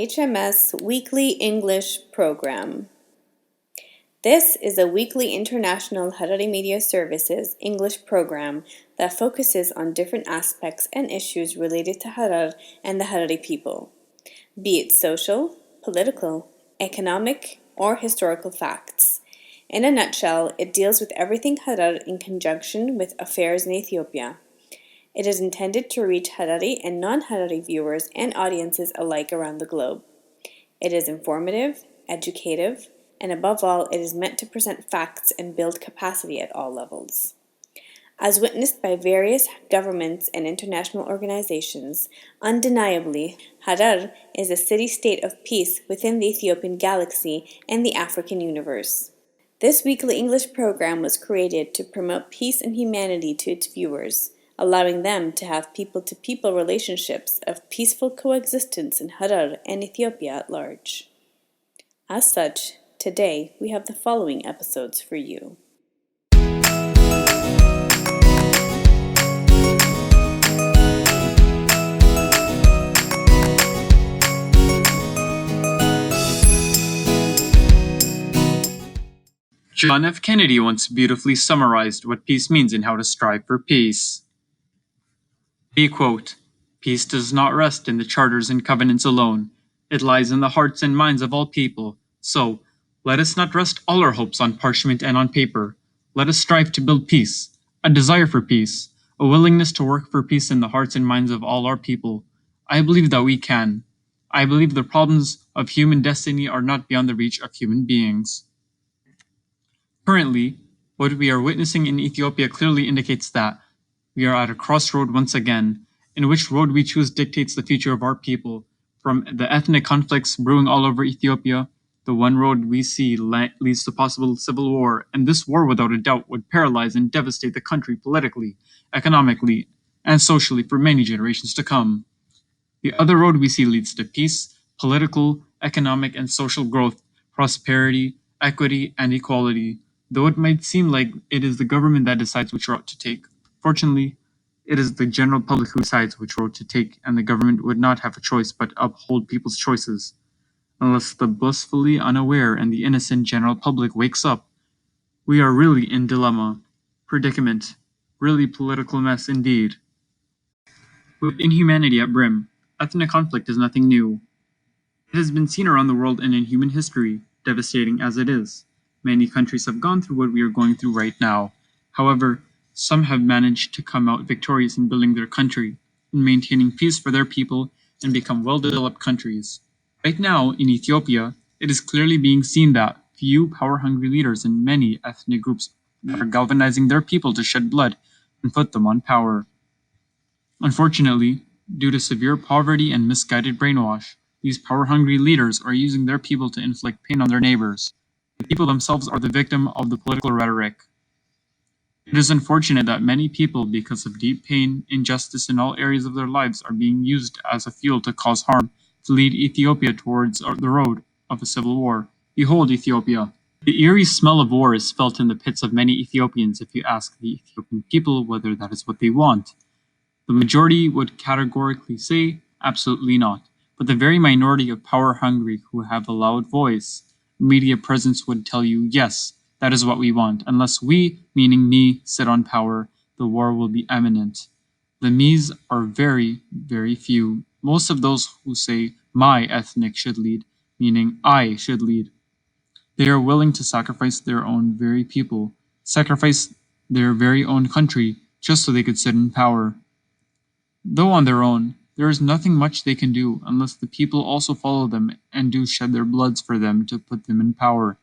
HMS Weekly English Program. This is a weekly international Harari Media Services English program that focuses on different aspects and issues related to Harar and the Harari people, be it social, political, economic, or historical facts. In a nutshell, it deals with everything Harar in conjunction with affairs in Ethiopia. It is intended to reach Harari and non-Harari viewers and audiences alike around the globe. It is informative, educative, and above all, it is meant to present facts and build capacity at all levels. As witnessed by various governments and international organizations, undeniably, Harar is a city-state of peace within the Ethiopian galaxy and the African universe. This weekly English program was created to promote peace and humanity to its viewers, allowing them to have people-to-people relationships of peaceful coexistence in Harar and Ethiopia at large. As such, today we have the following episodes for you. John F. Kennedy once beautifully summarized what peace means and how to strive for peace. He quote, "Peace does not rest in the charters and covenants alone. It lies in the hearts and minds of all people. So, let us not rest all our hopes on parchment and on paper. Let us strive to build peace, a desire for peace, a willingness to work for peace in the hearts and minds of all our people. I believe that we can. I believe the problems of human destiny are not beyond the reach of human beings." Currently, what we are witnessing in Ethiopia clearly indicates that we are at a crossroad once again, in which road we choose dictates the future of our people. From the ethnic conflicts brewing all over Ethiopia, the one road we see leads to possible civil war, and this war without a doubt would paralyze and devastate the country politically, economically, and socially for many generations to come. The other road we see leads to peace, political, economic, and social growth, prosperity, equity, and equality, though it might seem like it is the government that decides which route to take. Fortunately, it is the general public who decides which road to take, and the government would not have a choice but uphold people's choices. Unless the blissfully unaware and the innocent general public wakes up, we are really in dilemma, predicament, really political mess indeed. With inhumanity at brim, ethnic conflict is nothing new. It has been seen around the world and in human history, devastating as it is. Many countries have gone through what we are going through right now. However, some have managed to come out victorious in building their country, in maintaining peace for their people, and become well-developed countries. Right now, in Ethiopia, it is clearly being seen that few power-hungry leaders in many ethnic groups are galvanizing their people to shed blood and put them on power. Unfortunately, due to severe poverty and misguided brainwash, these power-hungry leaders are using their people to inflict pain on their neighbors. The people themselves are the victim of the political rhetoric. It is unfortunate that many people, because of deep pain, injustice in all areas of their lives, are being used as a fuel to cause harm, to lead Ethiopia towards the road of a civil war. Behold Ethiopia. The eerie smell of war is felt in the pits of many Ethiopians if you ask the Ethiopian people whether that is what they want. The majority would categorically say, absolutely not. But the very minority of power-hungry who have a loud voice, media presence would tell you, yes, that is what we want. Unless we, meaning me, sit on power, the war will be imminent. The me's are very, very few. Most of those who say my ethnic should lead, meaning I should lead, they are willing to sacrifice their own very people, sacrifice their very own country, just so they could sit in power. Though on their own, there is nothing much they can do unless the people also follow them and do shed their bloods for them to put them in power.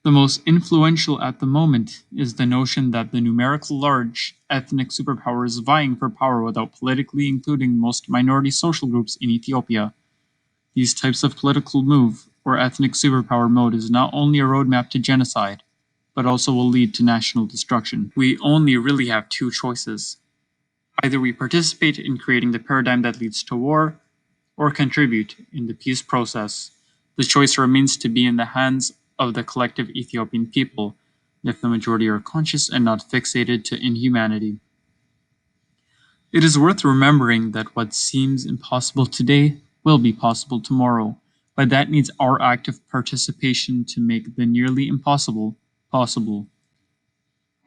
The most influential at the moment is the notion that the numerically large ethnic superpower is vying for power without politically including most minority social groups in Ethiopia. These types of political move, or ethnic superpower mode, is not only a roadmap to genocide, but also will lead to national destruction. We only really have two choices. Either we participate in creating the paradigm that leads to war, or contribute in the peace process. The choice remains to be in the hands of the collective Ethiopian people, if the majority are conscious and not fixated to inhumanity. It is worth remembering that what seems impossible today will be possible tomorrow, but that needs our active participation to make the nearly impossible possible.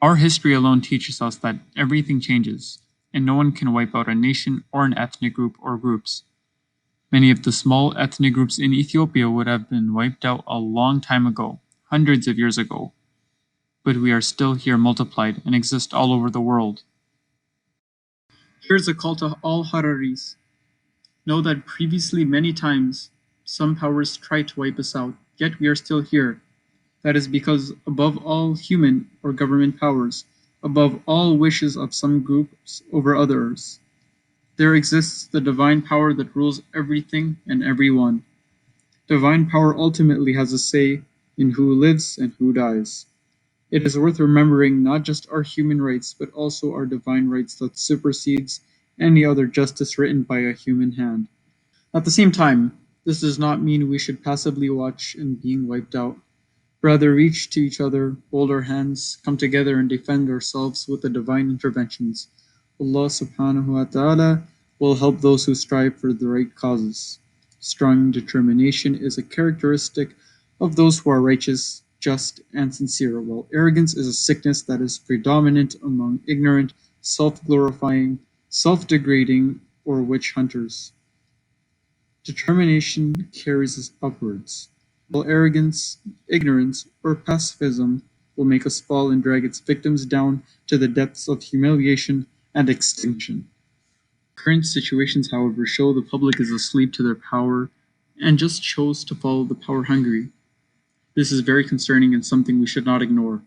Our history alone teaches us that everything changes, and no one can wipe out a nation or an ethnic group or groups. Many of the small ethnic groups in Ethiopia would have been wiped out a long time ago, hundreds of years ago, but we are still here multiplied and exist all over the world. Here's a call to all Hararis. Know that previously many times some powers tried to wipe us out, yet we are still here. That is because above all human or government powers, above all wishes of some groups over others, there exists the divine power that rules everything and everyone. Divine power ultimately has a say in who lives and who dies. It is worth remembering not just our human rights, but also our divine rights that supersedes any other justice written by a human hand. At the same time, this does not mean we should passively watch and being wiped out. Rather, reach to each other, hold our hands, come together and defend ourselves with the divine interventions. Allah subhanahu wa ta'ala will help those who strive for the right causes. Strong determination is a characteristic of those who are righteous, just, and sincere, while arrogance is a sickness that is predominant among ignorant, self-glorifying, self-degrading, or witch hunters. Determination carries us upwards, while arrogance, ignorance, or pacifism will make us fall and drag its victims down to the depths of humiliation and extinction. Current situations, however, show the public is asleep to their power and just chose to follow the power-hungry. This is very concerning and something we should not ignore.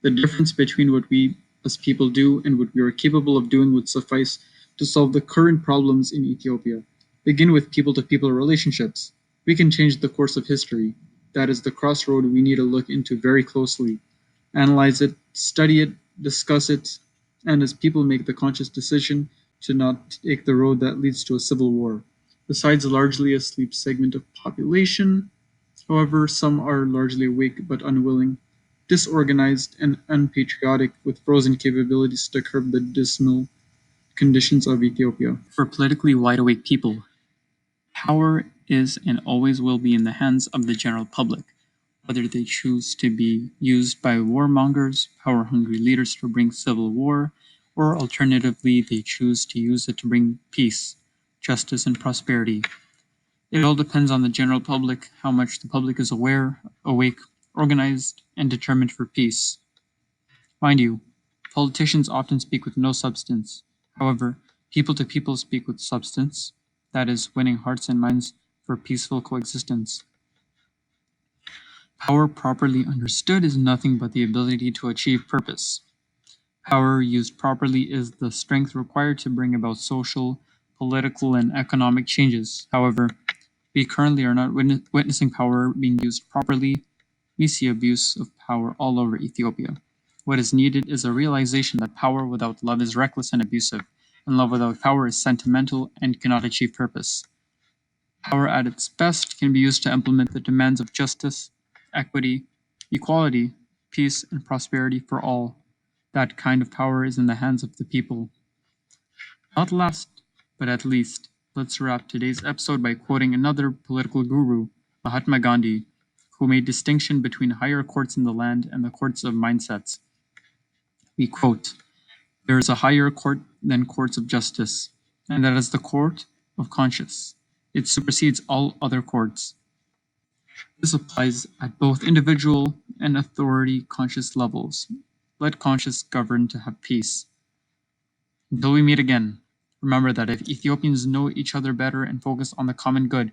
The difference between what we as people do and what we are capable of doing would suffice to solve the current problems in Ethiopia. Begin with people-to-people relationships. We can change the course of history. That is the crossroad we need to look into very closely. Analyze it, study it, discuss it, and as people make the conscious decision to not take the road that leads to a civil war. Besides a largely asleep segment of population, however, some are largely awake but unwilling, disorganized and unpatriotic with frozen capabilities to curb the dismal conditions of Ethiopia. For politically wide-awake people, power is and always will be in the hands of the general public, whether they choose to be used by warmongers, power-hungry leaders to bring civil war, or alternatively they choose to use it to bring peace, justice, and prosperity. It all depends on the general public, how much the public is aware, awake, organized, and determined for peace. Mind you, politicians often speak with no substance. However, people to people speak with substance, that is, winning hearts and minds for peaceful coexistence. Power properly understood is nothing but the ability to achieve purpose. Power used properly is the strength required to bring about social, political, and economic changes. However, we currently are not witnessing power being used properly. We see abuse of power all over Ethiopia. What is needed is a realization that power without love is reckless and abusive, and love without power is sentimental and cannot achieve purpose. Power at its best can be used to implement the demands of justice, equity, equality, peace, and prosperity for all. That kind of power is in the hands of the people. Not last, but at least, let's wrap today's episode by quoting another political guru, Mahatma Gandhi, who made distinction between higher courts in the land and the courts of mindsets. We quote, "There is a higher court than courts of justice, and that is the court of conscience. It supersedes all other courts." This applies at both individual and authority conscious levels. Let conscience govern to have peace. Until we meet again, remember that if Ethiopians know each other better and focus on the common good,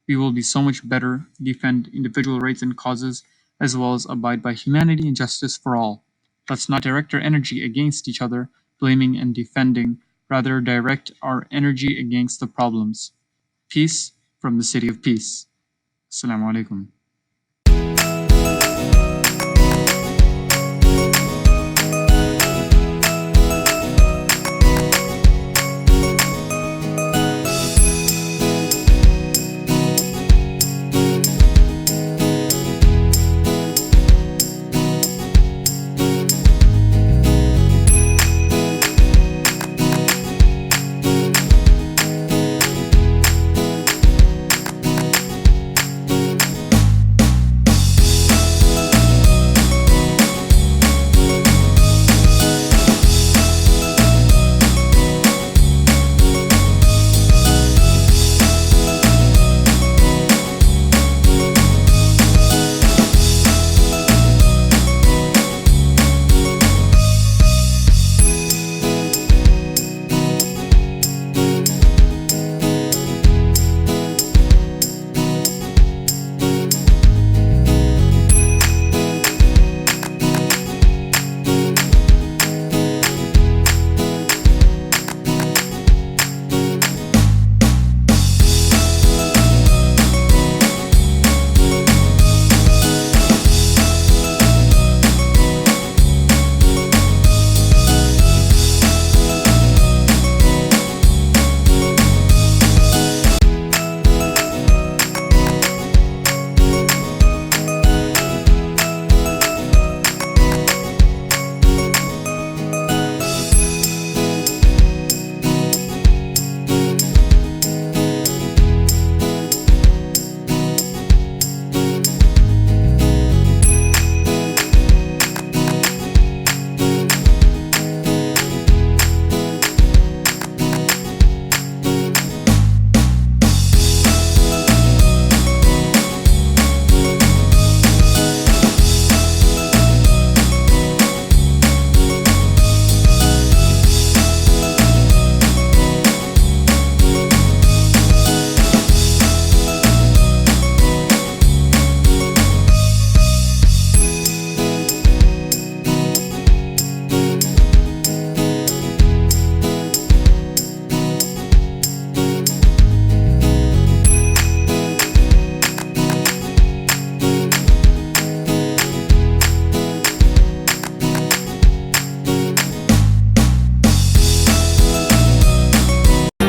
we will be so much better to defend individual rights and causes, as well as abide by humanity and justice for all. Let's not direct our energy against each other, blaming and defending, rather direct our energy against the problems. Peace from the City of Peace. Assalamu alaikum.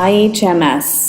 IHMS.